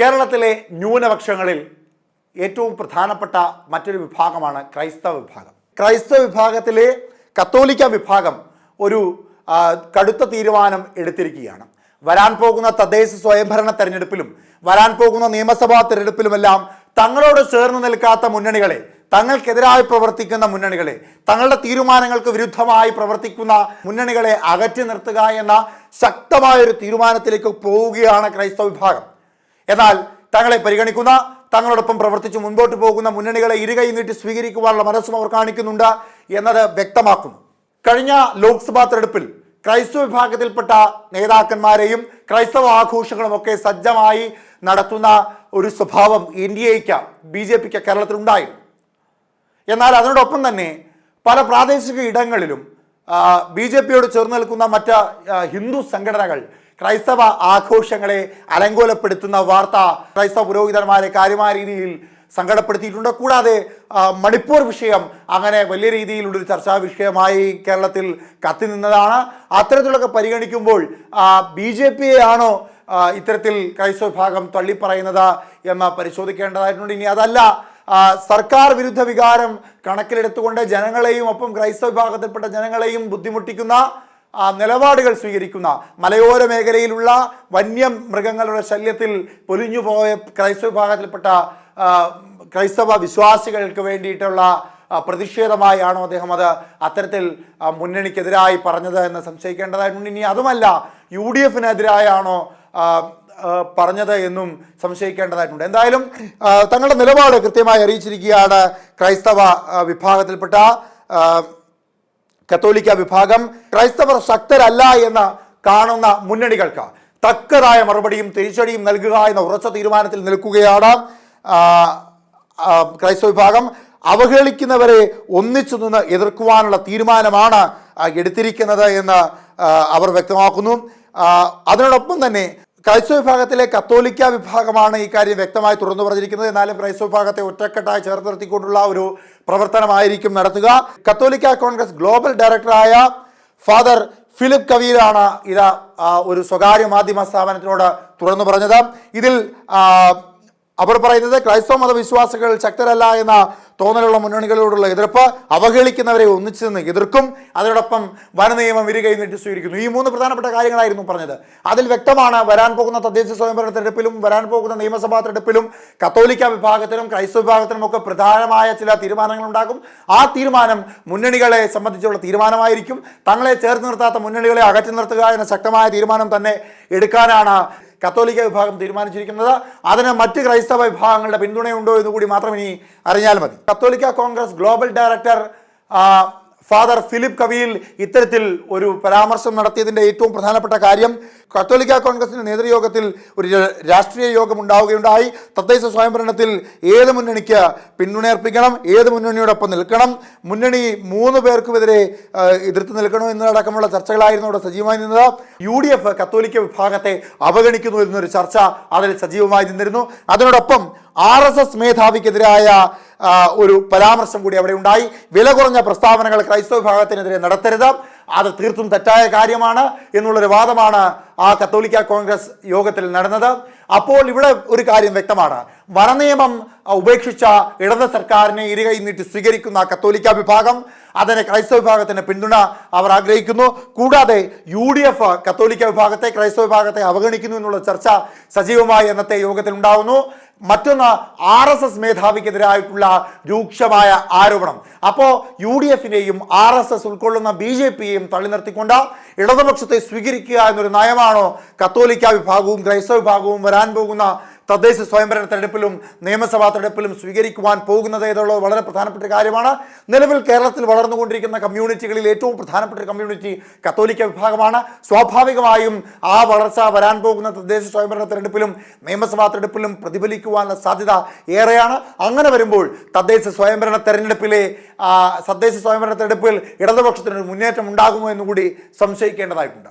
കേരളത്തിലെ ന്യൂനപക്ഷങ്ങളിൽ ഏറ്റവും പ്രധാനപ്പെട്ട മറ്റൊരു വിഭാഗമാണ് ക്രൈസ്തവ വിഭാഗം. ക്രൈസ്തവ വിഭാഗത്തിലെ കത്തോലിക്ക വിഭാഗം ഒരു കടുത്ത തീരുമാനം എടുത്തിരിക്കുകയാണ്. വരാൻ പോകുന്ന തദ്ദേശ സ്വയംഭരണ തെരഞ്ഞെടുപ്പിലും വരാൻ പോകുന്ന നിയമസഭാ തെരഞ്ഞെടുപ്പിലുമെല്ലാം തങ്ങളോട് ചേർന്ന് നിൽക്കാത്ത മുന്നണികളെ, തങ്ങൾക്കെതിരായി പ്രവർത്തിക്കുന്ന മുന്നണികളെ, തങ്ങളുടെ തീരുമാനങ്ങൾക്ക് വിരുദ്ധമായി പ്രവർത്തിക്കുന്ന മുന്നണികളെ അകറ്റി നിർത്തുക എന്ന ശക്തമായൊരു തീരുമാനത്തിലേക്ക് പോവുകയാണ് ക്രൈസ്തവ വിഭാഗം. എന്നാൽ തങ്ങളെ പരിഗണിക്കുന്ന, തങ്ങളോടൊപ്പം പ്രവർത്തിച്ച് മുൻപോട്ട് പോകുന്ന മുന്നണികളെ ഇരുകൈ നീട്ടി സ്വീകരിക്കുവാനുള്ള മനസ്സും അവർ കാണിക്കുന്നുണ്ട് എന്നത് വ്യക്തമാക്കുന്നു. കഴിഞ്ഞ ലോക്സഭാ തെരഞ്ഞെടുപ്പിൽ ക്രൈസ്തവ വിഭാഗത്തിൽപ്പെട്ട നേതാക്കന്മാരെയും ക്രൈസ്തവ ആഘോഷങ്ങളുമൊക്കെ സജ്ജമായി നടത്തുന്ന ഒരു സ്വഭാവം NDAയ്ക്ക്, BJPക്ക് കേരളത്തിലുണ്ടായിരുന്നു. എന്നാൽ അതിനോടൊപ്പം തന്നെ പല പ്രാദേശിക ഇടങ്ങളിലും BJPയോട് ചേർന്ന് നിൽക്കുന്ന മറ്റ് ഹിന്ദു സംഘടനകൾ ക്രൈസ്തവ ആഘോഷങ്ങളെ അലങ്കോലപ്പെടുത്തുന്ന വാർത്ത ക്രൈസ്തവ പുരോഹിതന്മാരെ കാര്യമായ രീതിയിൽ സങ്കടപ്പെടുത്തിയിട്ടുണ്ട്. കൂടാതെ മണിപ്പൂർ വിഷയം അങ്ങനെ വലിയ രീതിയിലുള്ളൊരു ചർച്ചാ വിഷയമായി കേരളത്തിൽ കത്തി നിന്നതാണ്. അത്തരത്തിലൊക്കെ പരിഗണിക്കുമ്പോൾ BJPയെയാണോ ഇത്തരത്തിൽ ക്രൈസ്തവ വിഭാഗം തള്ളിപ്പറയുന്നത് എന്ന് പരിശോധിക്കേണ്ടതായിട്ടുണ്ട്. ഇനി അതല്ല, സർക്കാർ വിരുദ്ധ വികാരം കണക്കിലെടുത്തുകൊണ്ട് ജനങ്ങളെയും ഒപ്പം ക്രൈസ്തവ വിഭാഗത്തിൽപ്പെട്ട ജനങ്ങളെയും ബുദ്ധിമുട്ടിക്കുന്ന നിലപാടുകൾ സ്വീകരിക്കുന്ന, മലയോര മേഖലയിലുള്ള വന്യമൃഗങ്ങളുടെ ശല്യത്തിൽ പൊലിഞ്ഞുപോയ ക്രൈസ്തവ വിഭാഗത്തിൽപ്പെട്ട ക്രൈസ്തവ വിശ്വാസികൾക്ക് വേണ്ടിയിട്ടുള്ള പ്രതിഷേധമായാണോ അദ്ദേഹം അത് അത്തരത്തിൽ മുന്നണിക്കെതിരായി പറഞ്ഞത് എന്ന് സംശയിക്കേണ്ടതായിട്ടുണ്ട്. ഇനി അതുമല്ല, UDFനെതിരായാണോ പറഞ്ഞത് എന്നും സംശയിക്കേണ്ടതായിട്ടുണ്ട്. എന്തായാലും തങ്ങളുടെ നിലപാട് കൃത്യമായി അറിയിച്ചിരിക്കുകയാണ് ക്രൈസ്തവ വിഭാഗത്തിൽപ്പെട്ട കത്തോലിക്ക വിഭാഗം. ക്രൈസ്തവർ ശക്തരല്ല എന്ന് കാണുന്ന മുന്നണികൾക്ക് തക്കതായ മറുപടിയും തിരിച്ചടിയും നൽകുക എന്ന ഉറച്ച തീരുമാനത്തിൽ നിൽക്കുകയാണ് ക്രൈസ്തവ വിഭാഗം. അവഹേളിക്കുന്നവരെ ഒന്നിച്ചു നിന്ന് എതിർക്കുവാനുള്ള തീരുമാനമാണ് എടുത്തിരിക്കുന്നത് എന്ന് അവർ വ്യക്തമാക്കുന്നു. അതിനോടൊപ്പം തന്നെ ക്രൈസ്തവ വിഭാഗത്തിലെ കത്തോലിക്ക വിഭാഗമാണ് ഈ കാര്യം വ്യക്തമായി തുറന്നു പറഞ്ഞിരിക്കുന്നത്. എന്നാലും ക്രൈസ്തവ വിഭാഗത്തെ ഒറ്റക്കെട്ടായി ചേർത്ത് നിർത്തിക്കൊണ്ടുള്ള ഒരു പ്രവർത്തനമായിരിക്കും നടത്തുക. കത്തോലിക്ക കോൺഗ്രസ് ഗ്ലോബൽ ഡയറക്ടറായ ഫാദർ ഫിലിപ്പ് കവീലാണ് ഇത് ഒരു സ്വകാര്യ മാധ്യമ സ്ഥാപനത്തിനോട് തുറന്നു പറഞ്ഞത്. ഇതിൽ അവർ പറയുന്നത് ക്രൈസ്തവ മതവിശ്വാസികൾ ശക്തരല്ല എന്ന തോന്നലുള്ള മുന്നണികളോടുള്ള എതിർപ്പ്, അവഹേളിക്കുന്നവരെ ഒന്നിച്ചു നിന്ന് എതിർക്കും, അതിനോടൊപ്പം വനനിയമം ഇരുകൈ നീട്ടി സ്വീകരിക്കുന്നു. ഈ 3 പ്രധാനപ്പെട്ട കാര്യങ്ങളായിരുന്നു പറഞ്ഞത്. അതിൽ വ്യക്തമാണ് വരാൻ പോകുന്ന തദ്ദേശ സ്വയംഭരണ തെരഞ്ഞെടുപ്പിലും വരാൻ പോകുന്ന നിയമസഭാ തെരഞ്ഞെടുപ്പിലും കത്തോലിക്ക വിഭാഗത്തിനും ക്രൈസ്തവ വിഭാഗത്തിനും ഒക്കെ പ്രധാനമായ ചില തീരുമാനങ്ങൾ ഉണ്ടാകും. ആ തീരുമാനം മുന്നണികളെ സംബന്ധിച്ചുള്ള തീരുമാനമായിരിക്കും. തങ്ങളെ ചേർത്ത് നിർത്താത്ത മുന്നണികളെ അകറ്റി നിർത്തുക എന്ന ശക്തമായ തീരുമാനം തന്നെ എടുക്കാനാണ് കത്തോലിക്ക വിഭാഗം തീരുമാനിച്ചിരിക്കുന്നത്. അതിന് മറ്റ് ക്രൈസ്തവ വിഭാഗങ്ങളുടെ പിന്തുണയുണ്ടോ എന്ന് കൂടി മാത്രം ഇനി അറിഞ്ഞാൽ മതി. കത്തോലിക്ക Congress global director Father Philip Kaveel ഇത്തരത്തിൽ ഒരു പരാമർശം നടത്തിയതിൻ്റെ ഏറ്റവും പ്രധാനപ്പെട്ട കാര്യം, കത്തോലിക്ക കോൺഗ്രസിൻ്റെ നേതൃയോഗത്തിൽ ഒരു രാഷ്ട്രീയ യോഗം ഉണ്ടാവുകയുണ്ടായി. തദ്ദേശ സ്വയംഭരണത്തിൽ ഏത് മുന്നണിക്ക് പിന്തുണയർപ്പിക്കണം, ഏത് മുന്നണിയോടൊപ്പം നിൽക്കണം, മുന്നണി 3 പേർക്കുമെതിരെ എതിർത്ത് നിൽക്കണോ എന്നതടക്കമുള്ള ചർച്ചകളായിരുന്നു അവിടെ സജീവമായി നിന്നത്. UDF കത്തോലിക്ക വിഭാഗത്തെ അവഗണിക്കുന്നു എന്നൊരു ചർച്ച അതിൽ സജീവമായി നിന്നിരുന്നു. അതിനോടൊപ്പം RSS മേധാവിക്കെതിരായ ഒരു പരാമർശം കൂടി അവിടെ ഉണ്ടായി. വില കുറഞ്ഞ പ്രസ്താവനകൾ ക്രൈസ്തവ വിഭാഗത്തിനെതിരെ നടത്തരുത്, അത് തീർത്തും തെറ്റായ കാര്യമാണ് എന്നുള്ളൊരു വാദമാണ് ആ കത്തോലിക്ക കോൺഗ്രസ് യോഗത്തിൽ നടന്നത്. അപ്പോൾ ഇവിടെ ഒരു കാര്യം വ്യക്തമാണ്, വനനിയമം ഉപേക്ഷിച്ച ഇടത് സർക്കാരിനെ ഇരുകൈ നീട്ടി സ്വീകരിക്കുന്ന കത്തോലിക്ക വിഭാഗം, അതിന് ക്രൈസ്തവ വിഭാഗത്തിന് പിന്തുണ അവർ ആഗ്രഹിക്കുന്നു. കൂടാതെ UDF കത്തോലിക്ക വിഭാഗത്തെ, ക്രൈസ്തവ വിഭാഗത്തെ അവഗണിക്കുന്നു എന്നുള്ള ചർച്ച സജീവമായി അന്നത്തെ യോഗത്തിൽ ഉണ്ടാകുന്നു. മറ്റൊന്ന് RSS മേധാവിക്കെതിരായിട്ടുള്ള രൂക്ഷമായ ആരോപണം. അപ്പോൾ UDFനെയും RSS ഉൾക്കൊള്ളുന്ന BJPയെയും തള്ളി നിർത്തിക്കൊണ്ട് ഇടതുപക്ഷത്തെ സ്വീകരിക്കുക എന്നൊരു നയമാണോ കത്തോലിക്ക വിഭാഗവും ക്രൈസ്തവ വിഭാഗവും വരാൻ പോകുന്ന തദ്ദേശ സ്വയംഭരണ തെരഞ്ഞെടുപ്പിലും നിയമസഭാ തെരഞ്ഞെടുപ്പിലും സ്വീകരിക്കുവാൻ പോകുന്നത് എന്നുള്ളത് വളരെ പ്രധാനപ്പെട്ട കാര്യമാണ്. നിലവിൽ കേരളത്തിൽ വളർന്നുകൊണ്ടിരിക്കുന്ന കമ്മ്യൂണിറ്റികളിൽ ഏറ്റവും പ്രധാനപ്പെട്ട കമ്മ്യൂണിറ്റി കത്തോലിക്ക വിഭാഗമാണ്. സ്വാഭാവികമായും ആ വളർച്ച വരാൻ പോകുന്ന തദ്ദേശ സ്വയംഭരണ തെരഞ്ഞെടുപ്പിലും നിയമസഭാ തെരഞ്ഞെടുപ്പിലും പ്രതിഫലിക്കുവാനുള്ള സാധ്യത ഏറെയാണ്. അങ്ങനെ വരുമ്പോൾ തദ്ദേശ സ്വയംഭരണ തെരഞ്ഞെടുപ്പിൽ ഇടതുപക്ഷത്തിനൊരു മുന്നേറ്റം ഉണ്ടാകുമോ എന്നുകൂടി സംശയിക്കേണ്ടതായിട്ടുണ്ട്.